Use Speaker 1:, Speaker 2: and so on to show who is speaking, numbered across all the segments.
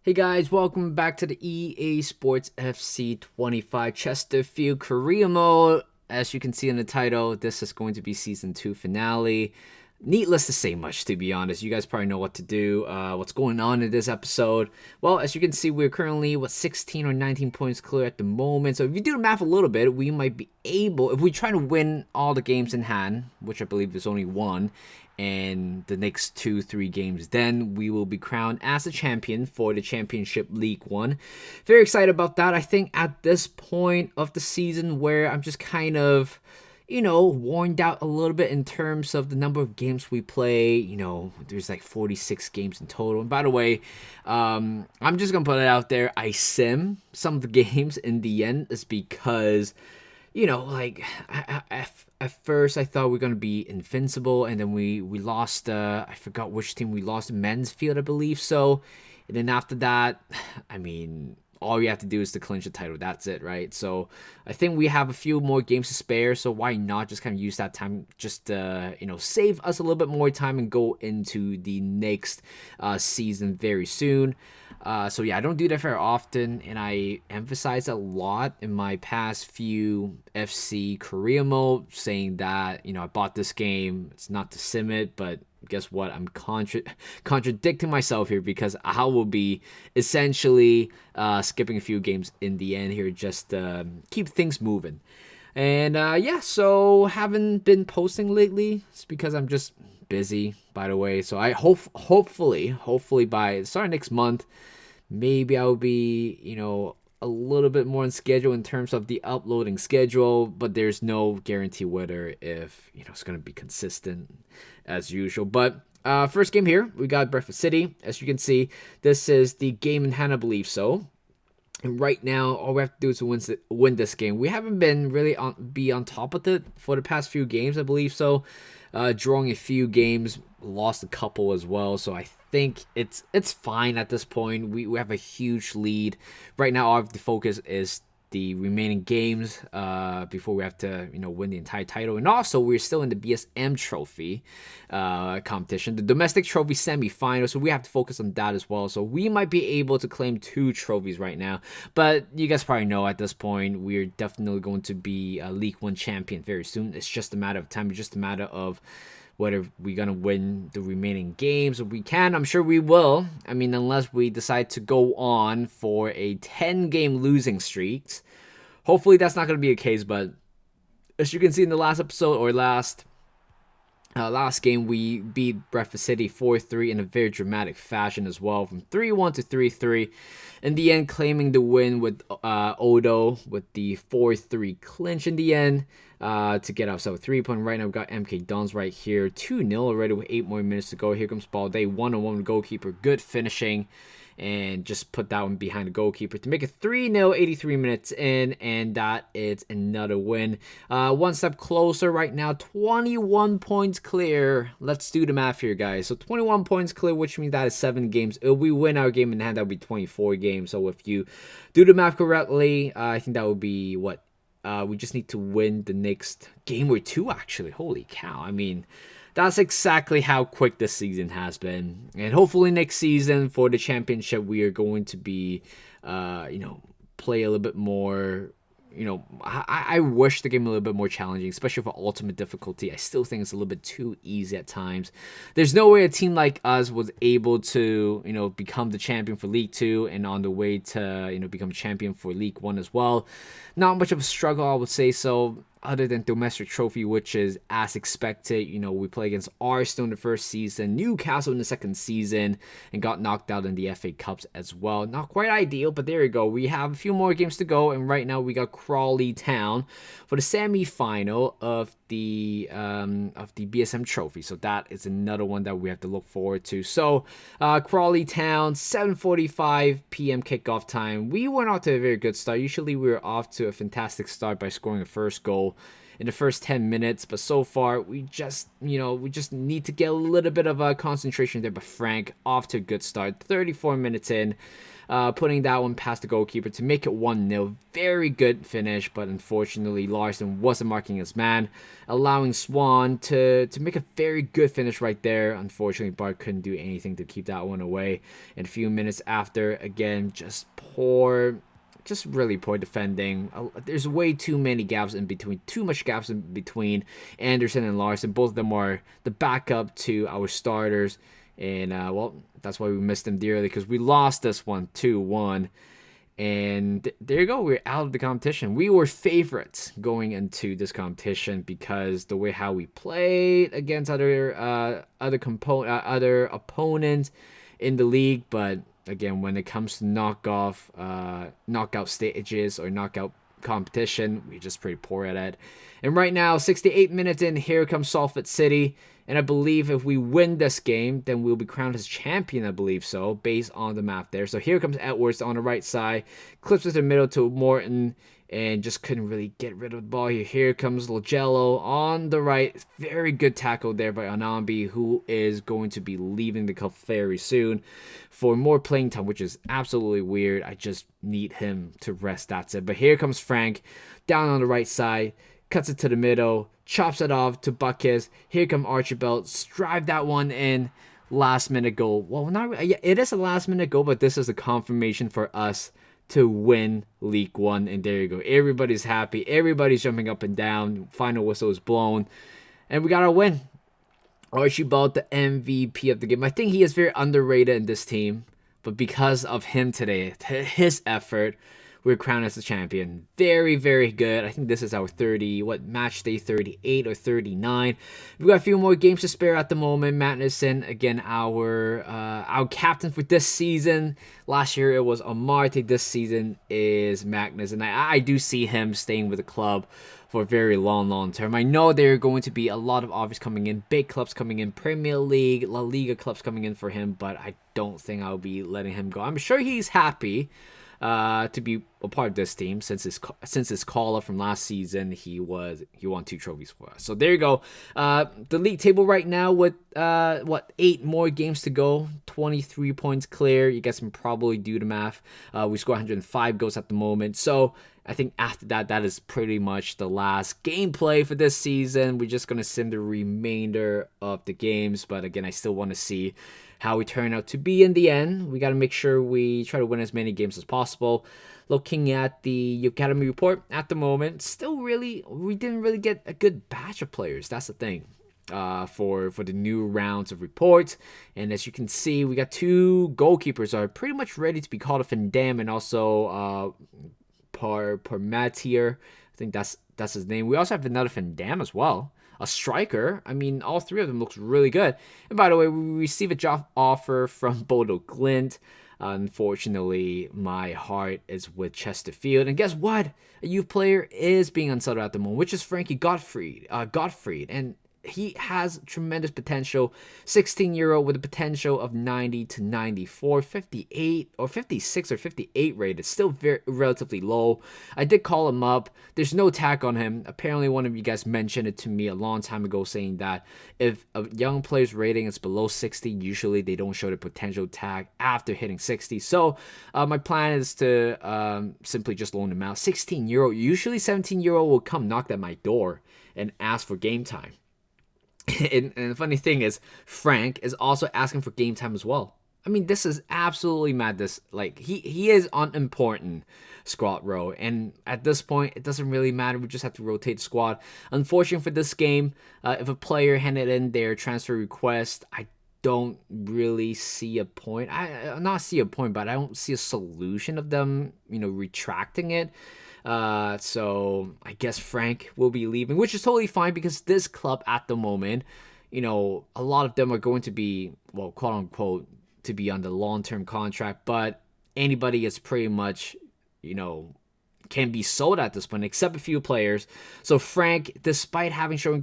Speaker 1: Hey guys, welcome back to the EA Sports FC 25 Chesterfield Career Mode. As you can see in the title, this is going to be Season 2 finale. Needless to say much, to be honest. You guys probably know what to do, what's going on in this episode. Well, as you can see, we're currently, 16 or 19 points clear at the moment. So if you do the math a little bit, we might be able, if we try to win all the games in hand, which I believe is only one, and the next 2-3 games, then we will be crowned as a champion for the Championship League 1. Very excited about that. I think at this point of the season where I'm just kind of worn out a little bit in terms of the number of games we play. There's like 46 games in total. And by the way, I'm just going to put it out there. I sim some of the games in the end is because, at first I thought we were going to be invincible. And then we lost, I forgot which team we lost, Mansfield, I believe so. And then after that, all you have to do is to clinch the title. That's it, right? So I think we have a few more games to spare. So why not just kind of use that time just to, save us a little bit more time and go into the next season very soon. So yeah, I don't do that very often, and I emphasize a lot in my past few FC career mode, saying that, I bought this game. It's not to sim it, but guess what? I'm contradicting myself here because I will be essentially skipping a few games in the end here just to keep things moving. And so haven't been posting lately. It's because I'm just busy, by the way. So I hopefully by the start of next month, maybe I'll be, a little bit more on schedule in terms of the uploading schedule, but there's no guarantee whether if it's going to be consistent as usual. But first game here, we got Breakfast City. As you can see, this is the game in hand, I believe so. And right now, all we have to do is win this game. We haven't been really on top of it for the past few games, I believe so. Drawing a few games, lost a couple as well. So I think it's fine at this point. We have a huge lead. Right now, all of the focus is the remaining games before we have to win the entire title. And also, we're still in the BSM trophy competition, the domestic trophy semi-final, so we have to focus on that as well. So we might be able to claim 2 trophies right now, but you guys probably know at this point we're definitely going to be a League 1 champion very soon. It's just a matter of time. It's just a matter of whether we're going to win the remaining games. If we can, I'm sure we will. Unless we decide to go on for a 10-game losing streak. Hopefully that's not going to be the case, but as you can see in the last episode, or last game, we beat Breakfast City 4-3 in a very dramatic fashion as well, from 3-1 to 3-3. In the end, claiming the win with Odo with the 4-3 clinch in the end to get ourselves a 3-point. Right now, we've got MK Dons right here, 2-0 already with 8 more minutes to go. Here comes Balde, 1-on-1 goalkeeper, good finishing. And just put that one behind the goalkeeper to make it 3-0, 83 minutes in, and that is another win. One step closer right now, 21 points clear. Let's do the math here, guys. So 21 points clear, which means that is 7 games. If we win our game in hand, that would be 24 games. So if you do the math correctly, I think that would be what? We just need to win the next game or 2, actually. Holy cow. That's exactly how quick this season has been. And hopefully next season for the championship, we are going to be, play a little bit more. I wish the game was a little bit more challenging, especially for ultimate difficulty. I still think it's a little bit too easy at times. There's no way a team like us was able to, become the champion for League 2 and on the way to, become champion for League 1 as well. Not much of a struggle, I would say so. Other than domestic trophy, which is as expected. We play against Arsenal in the first season, Newcastle in the second season, and got knocked out in the FA Cups as well. Not quite ideal, but there you go. We have a few more games to go, and right now we got Crawley Town for the semi-final of the BSM trophy. So that is another one that we have to look forward to. So Crawley Town, 7:45 p.m. kickoff time. We went off to a very good start. Usually we were off to a fantastic start by scoring a first goal in the first 10 minutes, but so far we just need to get a little bit of a concentration there. But Frank off to a good start, 34 minutes in, putting that one past the goalkeeper to make it 1-0. Very good finish, but unfortunately Larson wasn't marking his man, allowing Swan to make a very good finish right there. Unfortunately, Bart couldn't do anything to keep that one away. And a few minutes after, again, just really poor defending. There's way too many gaps in between, too much gaps in between Anderson and Larson. Both of them are the backup to our starters. And, that's why we missed them dearly, because we lost this one 2-1. And there you go. We're out of the competition. We were favorites going into this competition because the way how we played against other opponents in the league. But again, when it comes to knockout stages or knockout competition, we're just pretty poor at it. And right now, 68 minutes in, here comes Salford City. And I believe if we win this game, then we'll be crowned as champion, I believe so, based on the map there. So here comes Edwards on the right side. Clips it to the middle to Morton. And just couldn't really get rid of the ball here. Here comes Logello on the right. Very good tackle there by Anambi, who is going to be leaving the club very soon for more playing time, which is absolutely weird. I just need him to rest. That's it. But here comes Frank down on the right side. Cuts it to the middle. Chops it off to Buckes. Here come Archibald. Drive that one in. Last minute goal. Well, it is a last minute goal, but this is a confirmation for us to win League One. And there you go. Everybody's happy. Everybody's jumping up and down. Final whistle is blown. And we got our win. Archibald, the MVP of the game. I think he is very underrated in this team. But because of him today, his effort, we're crowned as the champion. Very, very good. I think this is our match day 38 or 39. We've got a few more games to spare at the moment. Magnuson, again, our captain for this season. Last year it was Amarte. This season is Magnus. And I do see him staying with the club for a very long term. I know there are going to be a lot of offers coming in, big clubs coming in, Premier League, La Liga clubs coming in for him, but I don't think I'll be letting him go. I'm sure he's happy to be a part of this team since his call up from last season. He won 2 trophies for us. So there you go. The league table right now with 8 more games to go, 23 points clear. You guys can probably do the math. We score 105 goals at the moment. So I think after that is pretty much the last gameplay for this season. We're just gonna sim the remainder of the games, but again, I still want to see how we turn out to be in the end. We got to make sure we try to win as many games as possible. Looking at the Academy report at the moment, we didn't really get a good batch of players. That's the thing. For the new rounds of reports. And as you can see, we got 2 goalkeepers are pretty much ready to be called up Van Dam and also Parmatier. I think that's his name. We also have another Van Dam as well. A striker. I mean, all 3 of them looks really good. And by the way, we received a job offer from Bodo Glint. Unfortunately, my heart is with Chesterfield. And guess what? A youth player is being unsettled at the moment, which is Frankie Gottfried. And he has tremendous potential. 16-year-old with a potential of 90 to 94, 58 or 56 or 58 rated. Still very relatively low. I did call him up. There's no tag on him. Apparently one of you guys mentioned it to me a long time ago, saying that if a young player's rating is below 60, usually they don't show the potential tag after hitting 60. So my plan is to simply just loan him out. 16-year-old. Usually 17-year-old will come knock at my door and ask for game time. And the funny thing is, Frank is also asking for game time as well. I mean, this is absolutely mad. He is unimportant squad row. And at this point, it doesn't really matter. We just have to rotate the squad. Unfortunately for this game, if a player handed in their transfer request, I don't really see a point. But I don't see a solution of them, retracting it. So I guess Frank will be leaving, which is totally fine because this club at the moment, a lot of them are going to be, well, quote unquote, to be on the long-term contract, but anybody is pretty much, can be sold at this point, except a few players. So Frank, despite having shown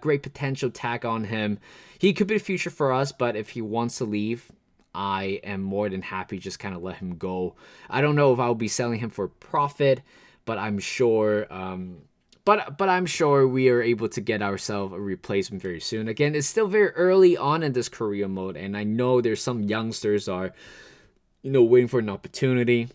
Speaker 1: great potential tag on him, he could be the future for us, but if he wants to leave, I am more than happy just kind of let him go. I don't know if I'll be selling him for profit, but I'm sure but I'm sure we are able to get ourselves a replacement very soon. Again, it's still very early on in this career mode, and I know there's some youngsters are, waiting for an opportunity.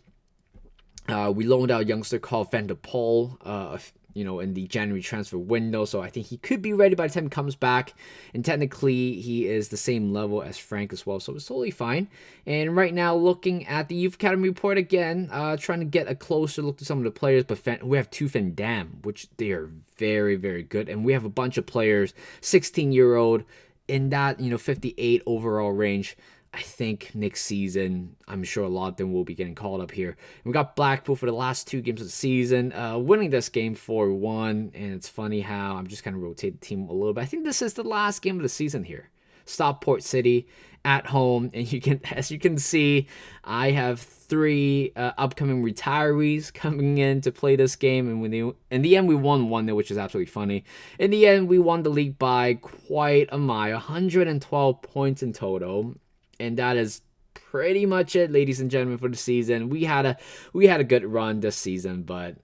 Speaker 1: We loaned out a youngster called Van der Poel, in the January transfer window, so I think he could be ready by the time he comes back. And technically, he is the same level as Frank as well, so it's totally fine. And right now, looking at the Youth Academy report again, trying to get a closer look to some of the players, but we have two Van Dam, which they are very, very good. And we have a bunch of players, 16-year-old, in that, 58 overall range. I think next season, I'm sure a lot of them will be getting called up here. We got Blackpool for the last 2 games of the season, winning this game 4-1. And it's funny how I'm just kind of rotating the team a little bit. I think this is the last game of the season here. Stockport City at home, and as you can see, I have 3 upcoming retirees coming in to play this game. And in the end, we won 1-0, which is absolutely funny. In the end, we won the league by quite a mile, 112 points in total. And that is pretty much it, ladies and gentlemen, for the season. We had a good run this season, but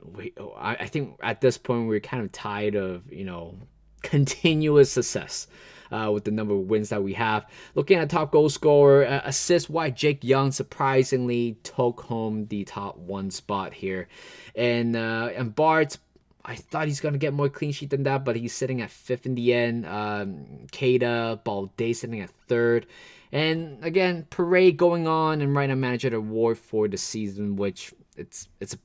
Speaker 1: I think at this point we're kind of tired of continuous success with the number of wins that we have. Looking at top goal scorer, assist-wise, Jake Young surprisingly took home the top 1 spot here, and Bart. I thought he's going to get more clean sheet than that, but he's sitting at 5th in the end. Keita, Balde sitting at 3rd. And again, parade going on, and right now manager award for the season, which it's a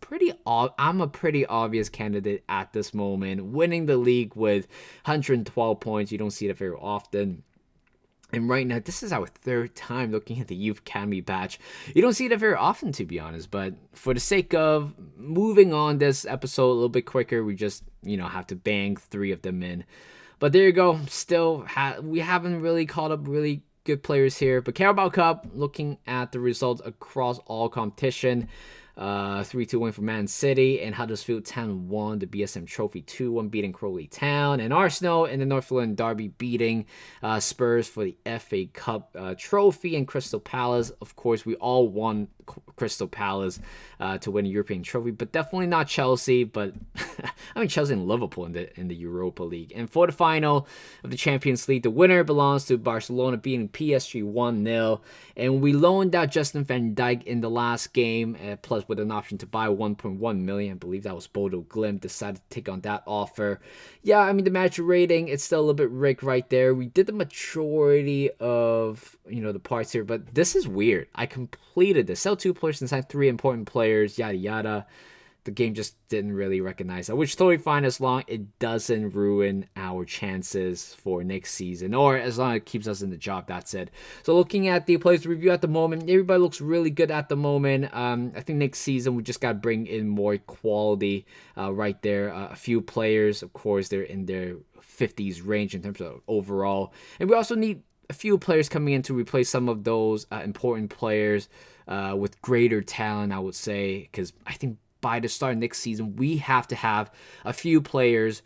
Speaker 1: I'm a pretty obvious candidate at this moment. Winning the league with 112 points, you don't see that very often. And right now, this is our 3rd time looking at the Youth Academy badge. You don't see that very often, to be honest. But for the sake of moving on this episode a little bit quicker, we just, have to bang 3 of them in. But there you go. Still, we haven't really caught up really good players here. But Carabao Cup, looking at the results across all competition. 3-2 win for Man City, and Huddersfield 10-1 the BSM Trophy, 2-1 beating Crawley Town, and Arsenal in the North London Derby beating Spurs for the FA Cup trophy, and Crystal Palace. Of course, we all won Crystal Palace to win a European trophy, but definitely not Chelsea. But I mean, Chelsea and Liverpool in the Europa League. And for the final of the Champions League, the winner belongs to Barcelona, beating PSG 1-0. And we loaned out Justin van Dijk in the last game, plus with an option to buy 1.1 million. I believe that was Bodo Glimt decided to take on that offer. Yeah, I mean, the match rating, it's still a little bit rigged right there. We did the majority of the parts here, but this is weird. I completed this. Sell 2 players and sign 3 important players, yada yada. The game just didn't really recognize that, which is totally fine as long as it doesn't ruin our chances for next season, or as long as it keeps us in the job. That's it. So looking at the players review at the moment, everybody looks really good at the moment. I think next season we just got to bring in more quality right there. A few players, of course, they're in their 50s range in terms of overall. And we also need a few players coming in to replace some of those important players with greater talent, I would say, because I think by the start of next season, we have to have a few players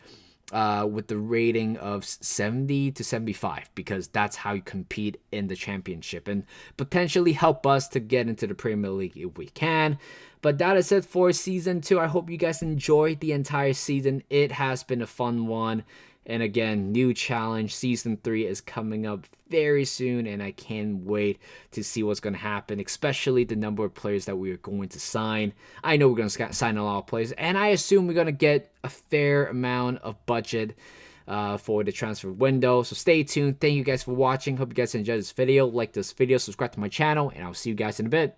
Speaker 1: with the rating of 70 to 75, because that's how you compete in the championship and potentially help us to get into the Premier League if we can. But that is it for season 2. I hope you guys enjoyed the entire season. It has been a fun one. And again, new challenge. Season 3 is coming up very soon, and I can't wait to see what's going to happen, especially the number of players that we are going to sign. I know we're going to sign a lot of players, and I assume we're going to get a fair amount of budget for the transfer window. So stay tuned. Thank you guys for watching. Hope you guys enjoyed this video. Like this video, subscribe to my channel, and I'll see you guys in a bit.